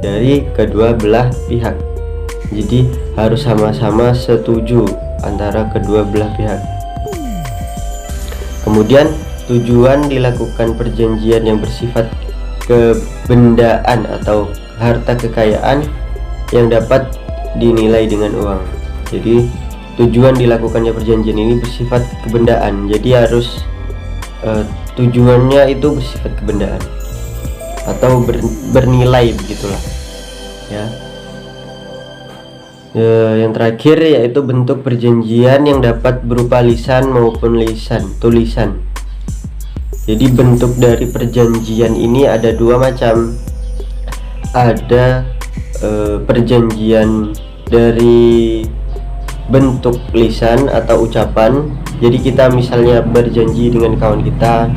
dari kedua belah pihak. Jadi harus sama-sama setuju antara kedua belah pihak. Kemudian tujuan dilakukan perjanjian yang bersifat kebendaan atau harta kekayaan yang dapat dinilai dengan uang. Jadi tujuan dilakukannya perjanjian ini bersifat kebendaan. Jadi harus tujuannya itu bersifat kebendaan atau bernilai, begitulah ya. Yang terakhir yaitu bentuk perjanjian yang dapat berupa lisan maupun tulisan. Jadi bentuk dari perjanjian ini ada dua macam. Ada perjanjian dari bentuk lisan atau ucapan. Jadi kita misalnya berjanji dengan kawan kita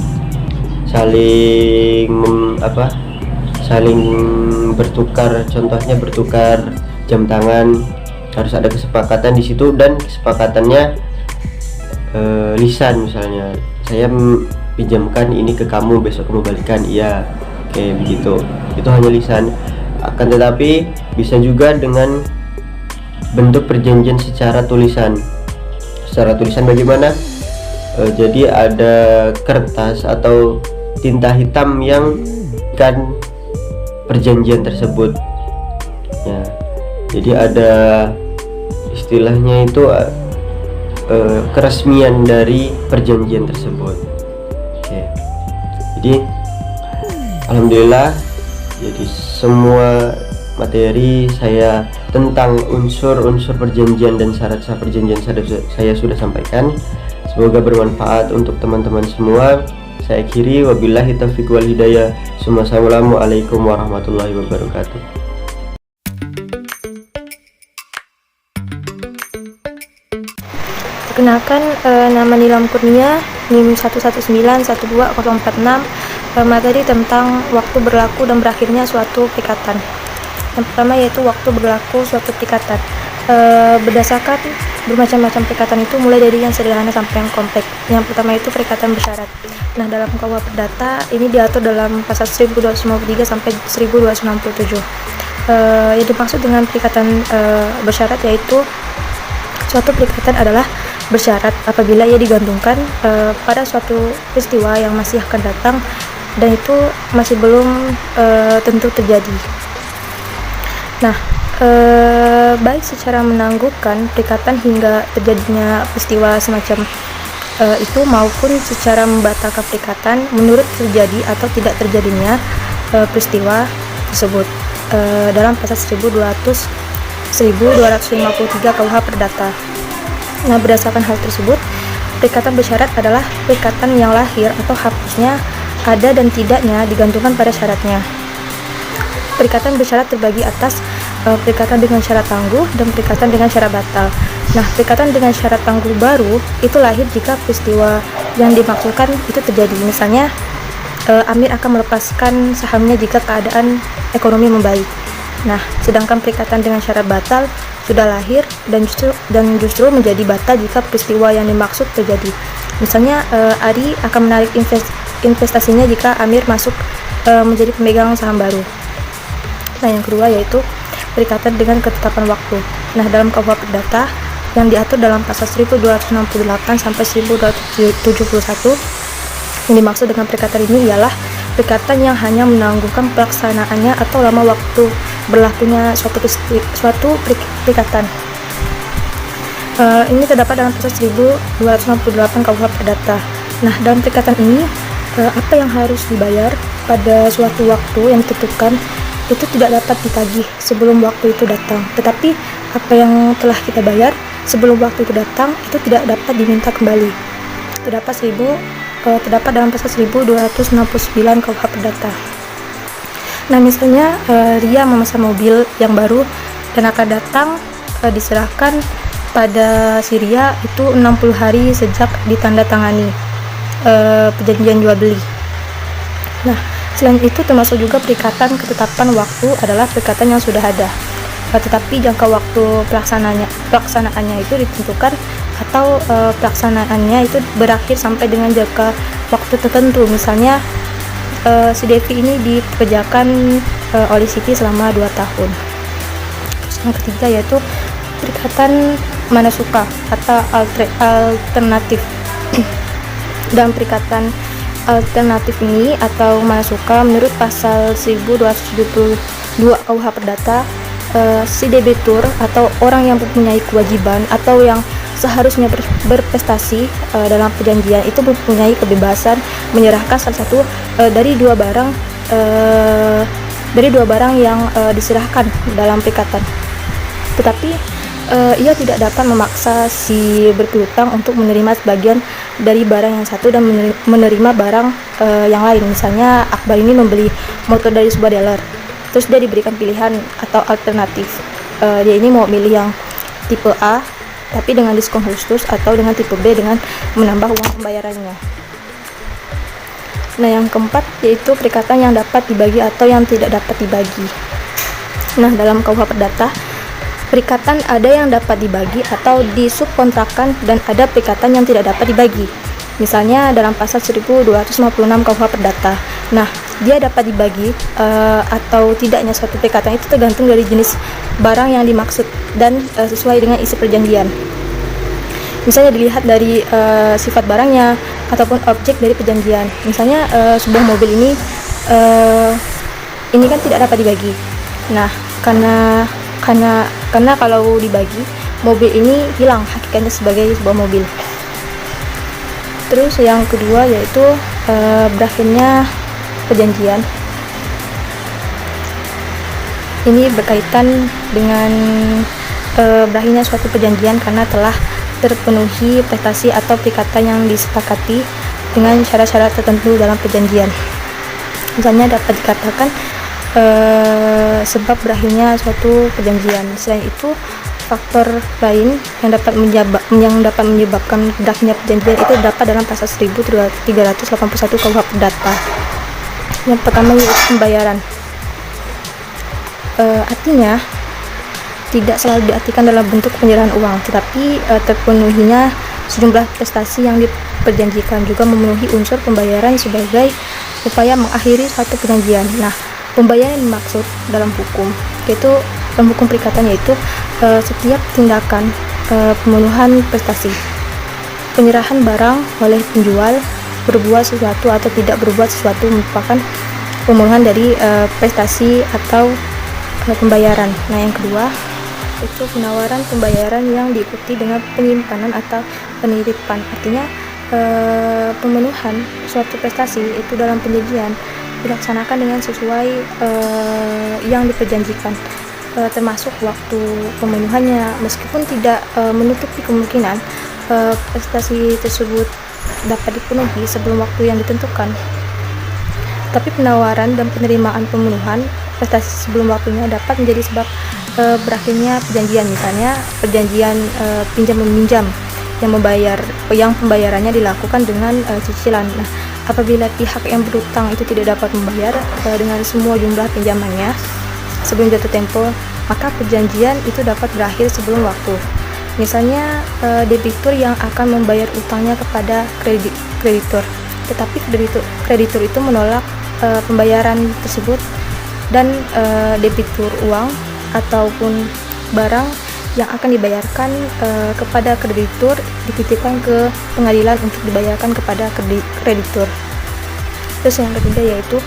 saling bertukar, contohnya bertukar jam tangan, harus ada kesepakatan di situ, dan kesepakatannya lisan, misalnya saya pinjamkan ini ke kamu, besok kamu balikan, iya, oke, begitu. Itu hanya lisan. Akan tetapi bisa juga dengan bentuk perjanjian secara tulisan. Secara tulisan bagaimana? Jadi ada kertas atau tinta hitam yang kan perjanjian tersebut ya. Jadi ada istilahnya itu keresmian dari perjanjian tersebut. Oke. Jadi alhamdulillah, jadi semua materi saya tentang unsur-unsur perjanjian dan syarat-syarat perjanjian saya sudah sampaikan. Semoga bermanfaat untuk teman-teman semua. Saya akhiri, wabillahi taufiq wal hidayah. Assalamualaikum warahmatullahi wabarakatuh. Perkenalkan, nama Nilam Kurnia, NIM 1191246, materi tentang waktu berlaku dan berakhirnya suatu perikatan. Yang pertama yaitu waktu berlaku suatu perikatan. Berdasarkan bermacam-macam perikatan itu, mulai dari yang sederhana sampai yang kompleks. Yang pertama itu perikatan bersyarat. Nah, dalam KUH Perdata ini diatur dalam pasal 1253 sampai 1267. Yang dimaksud dengan perikatan bersyarat yaitu suatu perikatan adalah bersyarat apabila ia digantungkan pada suatu peristiwa yang masih akan datang dan itu masih belum tentu terjadi. Nah, baik secara menangguhkan perikatan hingga terjadinya peristiwa semacam itu maupun secara membatalkan perikatan menurut terjadi atau tidak terjadinya peristiwa tersebut dalam pasal 1253 KUH Perdata. Nah, berdasarkan hal tersebut, perikatan bersyarat adalah perikatan yang lahir atau hapusnya ada dan tidaknya digantungkan pada syaratnya. Perikatan bersyarat terbagi atas perikatan dengan syarat tangguh dan perikatan dengan syarat batal. Nah, perikatan dengan syarat tangguh baru itu lahir jika peristiwa yang dimaksudkan itu terjadi. Misalnya, Amir akan melepaskan sahamnya jika keadaan ekonomi membaik. Nah, sedangkan perikatan dengan syarat batal sudah lahir dan justru menjadi batal jika peristiwa yang dimaksud terjadi. Misalnya, Ari akan menarik investasinya jika Amir masuk menjadi pemegang saham baru. Nah, yang kedua yaitu perikatan dengan ketetapan waktu. Nah, dalam KUH Perdata yang diatur dalam pasal 1268 sampai 1271, yang dimaksud dengan perikatan ini ialah perikatan yang hanya menangguhkan pelaksanaannya atau lama waktu berlakunya suatu perikatan. Ini terdapat dalam pasal 1268 KUH Perdata. Nah, dalam perikatan ini apa yang harus dibayar pada suatu waktu yang ditentukan itu tidak dapat ditagih sebelum waktu itu datang. Tetapi apa yang telah kita bayar sebelum waktu itu datang itu tidak dapat diminta kembali. Terdapat dalam pasal 1269 KUH Perdata. Nah, misalnya Ria memesan mobil yang baru dan akan datang diserahkan pada si Ria itu 60 hari sejak ditandatangani perjanjian jual beli. Nah, selain itu termasuk juga perikatan ketetapan waktu adalah perikatan yang sudah ada, tetapi jangka waktu pelaksanaannya itu ditentukan atau pelaksanaannya itu berakhir sampai dengan jangka waktu tertentu. Misalnya si Devi ini dipekerjakan oleh Siti selama 2 tahun. Terus yang ketiga yaitu perikatan manasuka atau alternatif. Dalam perikatan alternatif ini atau manasuka menurut pasal 1272 KUH Perdata, si debitur atau orang yang mempunyai kewajiban atau yang seharusnya berprestasi dalam perjanjian itu mempunyai kebebasan menyerahkan salah satu dari dua barang yang diserahkan dalam perikatan. Tetapi ia tidak dapat memaksa si berpiutang untuk menerima sebagian dari barang yang satu dan menerima barang yang lain. Misalnya Akbar ini membeli motor dari sebuah dealer, terus dia diberikan pilihan atau alternatif. Dia ini mau milih yang tipe A tapi dengan diskon khusus atau dengan tipe B dengan menambah uang pembayarannya. Nah, yang keempat yaitu perikatan yang dapat dibagi atau yang tidak dapat dibagi. Nah, dalam KUH Perdata, perikatan ada yang dapat dibagi atau disubkontrakkan dan ada perikatan yang tidak dapat dibagi. Misalnya dalam pasal 1256 KUH Perdata. Nah, dia dapat dibagi atau tidaknya suatu perikatan itu tergantung dari jenis barang yang dimaksud dan sesuai dengan isi perjanjian. Misalnya dilihat dari sifat barangnya ataupun objek dari perjanjian. Misalnya sebuah mobil ini kan tidak dapat dibagi. Nah, karena kalau dibagi mobil ini hilang hakikatnya sebagai sebuah mobil. Terus yang kedua yaitu berakhirnya perjanjian. Ini berkaitan dengan berakhirnya suatu perjanjian karena telah terpenuhi prestasi atau perikatan yang disepakati dengan syarat-syarat tertentu dalam perjanjian. Misalnya dapat dikatakan sebab berakhirnya suatu perjanjian. Selain itu, faktor lain yang dapat menyebabkan berakhirnya perjanjian itu dapat dalam pasal 1381 KUH Perdata. Yang pertama yaitu pembayaran. Artinya tidak selalu diartikan dalam bentuk penyerahan uang, tetapi terpenuhinya sejumlah prestasi yang diperjanjikan juga memenuhi unsur pembayaran sebagai upaya mengakhiri suatu perjanjian. Nah, pembayaran yang dimaksud dalam hukum yaitu dalam hukum perikatan yaitu setiap tindakan pemenuhan prestasi, penyerahan barang oleh penjual, berbuat sesuatu atau tidak berbuat sesuatu merupakan pemenuhan dari prestasi atau pembayaran. Nah, yang kedua itu penawaran pembayaran yang diikuti dengan penyimpanan atau penitipan. Artinya pemenuhan suatu prestasi itu dalam perjanjian dilaksanakan dengan sesuai yang diperjanjikan, termasuk waktu pemenuhannya, meskipun tidak menutupi kemungkinan prestasi tersebut dapat dipenuhi sebelum waktu yang ditentukan. Tapi penawaran dan penerimaan pemenuhan prestasi sebelum waktunya dapat menjadi sebab berakhirnya perjanjian. Misalnya perjanjian pinjam meminjam yang pembayarannya dilakukan dengan cicilan. Nah, apabila pihak yang berutang itu tidak dapat membayar dengan semua jumlah pinjamannya sebelum jatuh tempo, maka perjanjian itu dapat berakhir sebelum waktu. Misalnya debitur yang akan membayar utangnya kepada kreditur, tetapi kreditur itu menolak pembayaran tersebut, dan debitur uang ataupun barang yang akan dibayarkan kepada kreditur dititipkan ke pengadilan untuk dibayarkan kepada kreditur. Terus yang ketiga yaitu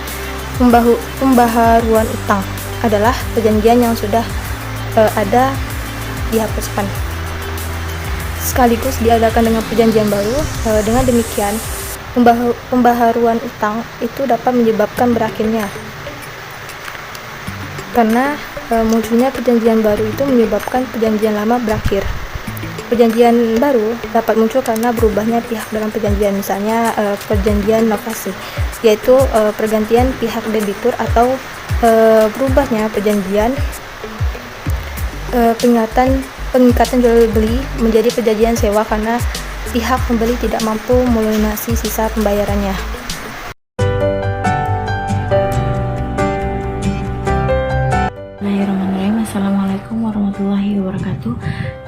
pembaharuan utang adalah perjanjian yang sudah ada dihapuskan sekaligus diadakan dengan perjanjian baru. Dengan demikian pembaharuan utang itu dapat menyebabkan berakhirnya, karena munculnya perjanjian baru itu menyebabkan perjanjian lama berakhir. Perjanjian baru dapat muncul karena berubahnya pihak dalam perjanjian, misalnya perjanjian novasi, yaitu pergantian pihak debitur, atau berubahnya perjanjian pengikatan jual beli menjadi perjanjian sewa karena pihak pembeli tidak mampu melunasi sisa pembayarannya. Bismillahirrahmanirrahim. Assalamualaikum warahmatullahi wabarakatuh.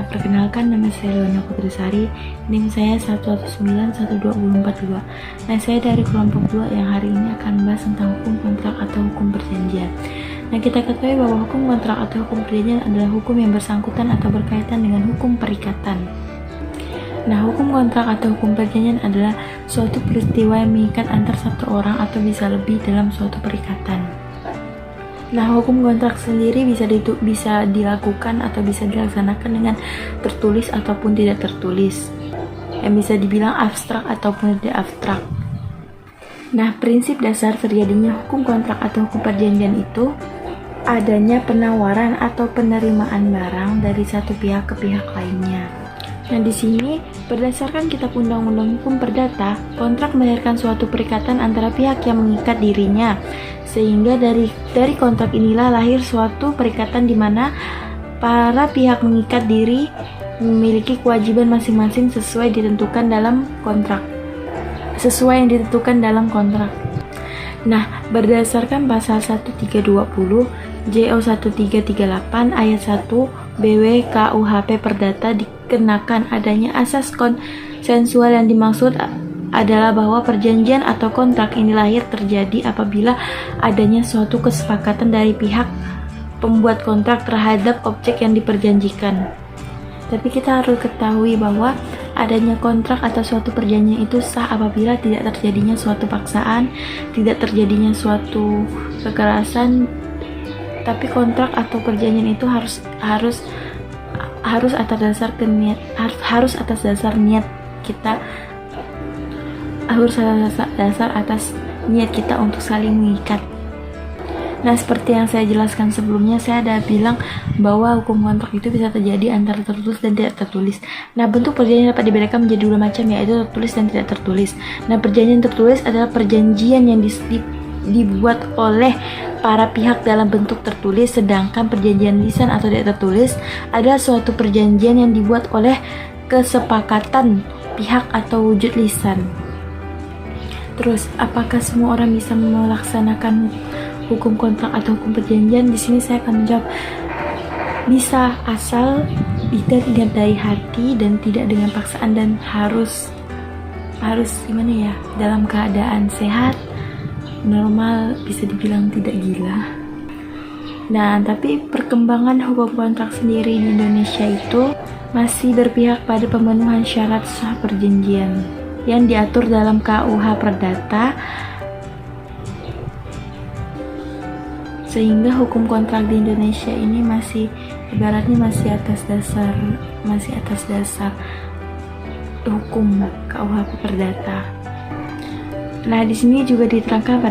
Perkenalkan, nama saya Leona Putrisari, NIM saya 1191242. Nah, saya dari kelompok 2 yang hari ini akan membahas tentang hukum kontrak atau hukum perjanjian. Nah, kita ketahui bahwa hukum kontrak atau hukum perjanjian adalah hukum yang bersangkutan atau berkaitan dengan hukum perikatan. Nah, hukum kontrak atau hukum perjanjian adalah suatu peristiwa yang mengikat antar satu orang atau bisa lebih dalam suatu perikatan. Nah, hukum kontrak sendiri bisa dilakukan atau bisa dilaksanakan dengan tertulis ataupun tidak tertulis, yang bisa dibilang abstrak ataupun tidak abstrak. Nah, prinsip dasar terjadinya hukum kontrak atau hukum perjanjian itu adanya penawaran atau penerimaan barang dari satu pihak ke pihak lainnya. Nah, di sini berdasarkan Kitab Undang-Undang Hukum Perdata, kontrak melahirkan suatu perikatan antara pihak yang mengikat dirinya, sehingga dari kontrak inilah lahir suatu perikatan di mana para pihak mengikat diri memiliki kewajiban masing-masing sesuai yang ditentukan dalam kontrak. Nah, berdasarkan pasal 1320 JO 1338 ayat 1 BW KUHP Perdata dikenakan adanya asas konsensual yang dimaksud adalah bahwa perjanjian atau kontrak ini lahir terjadi apabila adanya suatu kesepakatan dari pihak pembuat kontrak terhadap objek yang diperjanjikan. Tapi kita harus ketahui bahwa adanya kontrak atau suatu perjanjian itu sah apabila tidak terjadinya suatu paksaan, tidak terjadinya suatu kekerasan. Tapi kontrak atau perjanjian itu harus atas dasar niat kita, harus atas niat kita untuk saling mengikat. Nah, seperti yang saya jelaskan sebelumnya, saya ada bilang bahwa hukum kontrak itu bisa terjadi antara tertulis dan tidak tertulis. Nah, bentuk perjanjian dapat dibedakan menjadi dua macam, yaitu tertulis dan tidak tertulis. Nah, perjanjian tertulis adalah perjanjian yang dibuat oleh para pihak dalam bentuk tertulis, sedangkan perjanjian lisan atau tidak tertulis adalah suatu perjanjian yang dibuat oleh kesepakatan pihak atau wujud lisan. Terus, apakah semua orang bisa melaksanakan hukum kontrak atau hukum perjanjian? Di sini saya akan menjawab bisa, asal tidak dari hati dan tidak dengan paksaan, dan harus gimana ya, dalam keadaan sehat, normal, bisa dibilang tidak gila. Nah, tapi perkembangan hukum kontrak sendiri di Indonesia itu masih berpihak pada pemenuhan syarat sah perjanjian yang diatur dalam KUH Perdata, sehingga hukum kontrak di Indonesia ini masih ibaratnya masih atas dasar hukum KUH Perdata. Nah, di sini juga diterangkan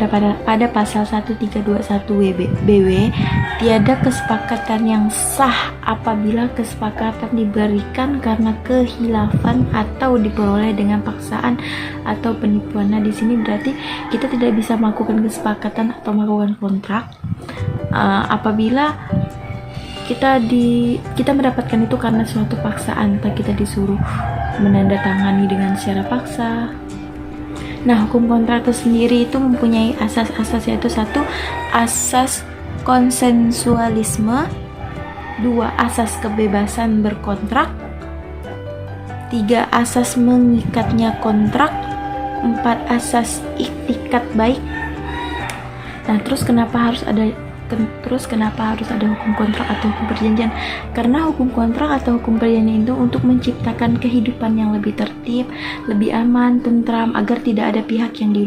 pada pasal 1321 BW, tiada kesepakatan yang sah apabila kesepakatan diberikan karena kehilafan atau diperoleh dengan paksaan atau penipuan. Nah, di sini berarti kita tidak bisa melakukan kesepakatan atau melakukan kontrak apabila kita mendapatkan itu karena suatu paksaan, entah kita disuruh menandatangani dengan secara paksa. Nah, hukum kontrak itu sendiri itu mempunyai asas-asas, yaitu 1. Asas konsensualisme, 2. Asas kebebasan berkontrak, 3. Asas mengikatnya kontrak, 4. Asas iktikat baik. Nah, terus kenapa harus ada hukum kontrak atau hukum perjanjian? Karena hukum kontrak atau hukum perjanjian itu untuk menciptakan kehidupan yang lebih tertib, lebih aman, tentram, agar tidak ada pihak yang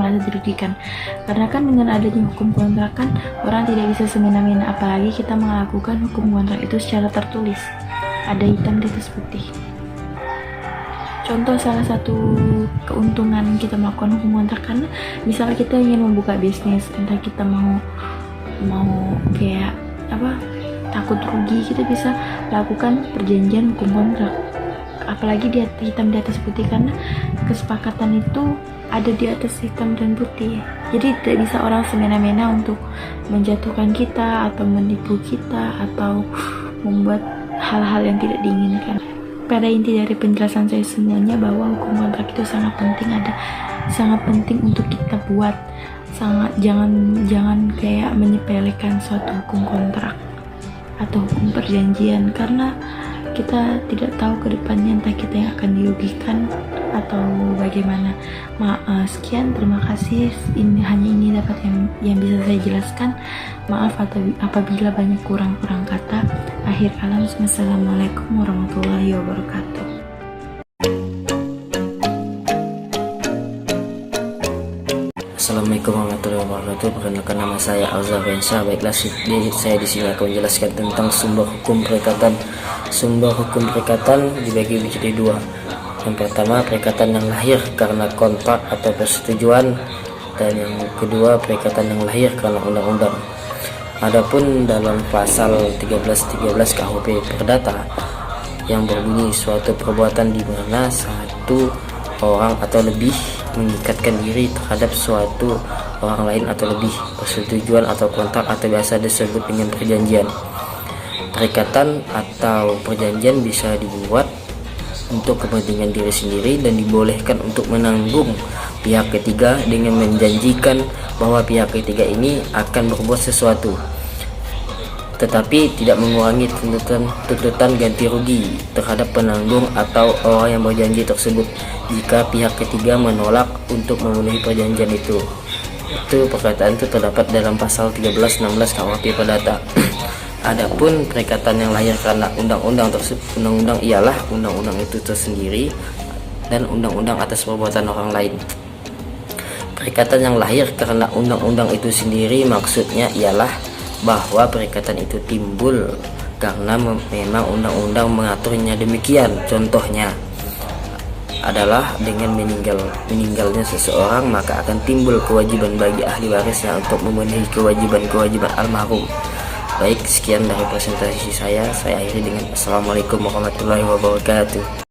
merasa dirugikan. Karena kan dengan adanya hukum kontrak kan orang tidak bisa semena-mena, apalagi kita melakukan hukum kontrak itu secara tertulis, ada hitam di atas putih. Contoh salah satu keuntungan kita melakukan hukum kontrak, karena misalnya kita ingin membuka bisnis, entah kita mau kayak takut rugi, kita bisa lakukan perjanjian hukum kontrak. Apalagi dia hitam di atas putih, karena kesepakatan itu ada di atas hitam dan putih. Jadi tidak bisa orang semena-mena untuk menjatuhkan kita atau menipu kita atau membuat hal-hal yang tidak diinginkan. Pada inti dari penjelasan saya semuanya, bahwa hukum kontrak itu sangat penting untuk kita buat. Jangan kayak menyepelekan suatu hukum kontrak atau hukum perjanjian, karena kita tidak tahu ke depannya, entah kita yang akan dirugikan atau bagaimana. Sekian, terima kasih. Hanya ini dapat yang bisa saya jelaskan. Maaf apabila banyak kurang kata. Akhir kalam, wassalamualaikum warahmatullahi wabarakatuh. Assalamualaikum warahmatullahi wabarakatuh. Perkenalkan, nama saya Alza Fensa. Baiklah, saya di sini akan menjelaskan tentang sumber hukum perikatan. Sumber hukum perikatan dibagi menjadi 2. Yang pertama, perikatan yang lahir karena kontrak atau persetujuan, dan yang kedua, perikatan yang lahir karena undang-undang. Adapun dalam pasal 1313 KUHP Perdata yang berbunyi suatu perbuatan di mana satu orang atau lebih mengikatkan diri terhadap suatu orang lain atau lebih, persetujuan atau kontrak atau biasa disebut dengan perjanjian. Perikatan atau perjanjian bisa dibuat untuk kepentingan diri sendiri dan dibolehkan untuk menanggung pihak ketiga dengan menjanjikan bahwa pihak ketiga ini akan berbuat sesuatu, tetapi tidak mengurangi tuntutan ganti rugi terhadap penanggung atau orang yang berjanji tersebut jika pihak ketiga menolak untuk memenuhi perjanjian itu. Perkataan itu terdapat dalam pasal 1316 KUHP Perdata. Adapun perikatan yang lahir karena undang-undang ialah undang-undang itu tersendiri dan undang-undang atas perbuatan orang lain. Perikatan yang lahir karena undang-undang itu sendiri maksudnya ialah bahwa perikatan itu timbul karena memang undang-undang mengaturnya demikian. Contohnya adalah dengan meninggalnya seseorang, maka akan timbul kewajiban bagi ahli warisnya untuk memenuhi kewajiban almarhum. Baik, sekian dari presentasi saya akhiri dengan Assalamualaikum warahmatullahi wabarakatuh.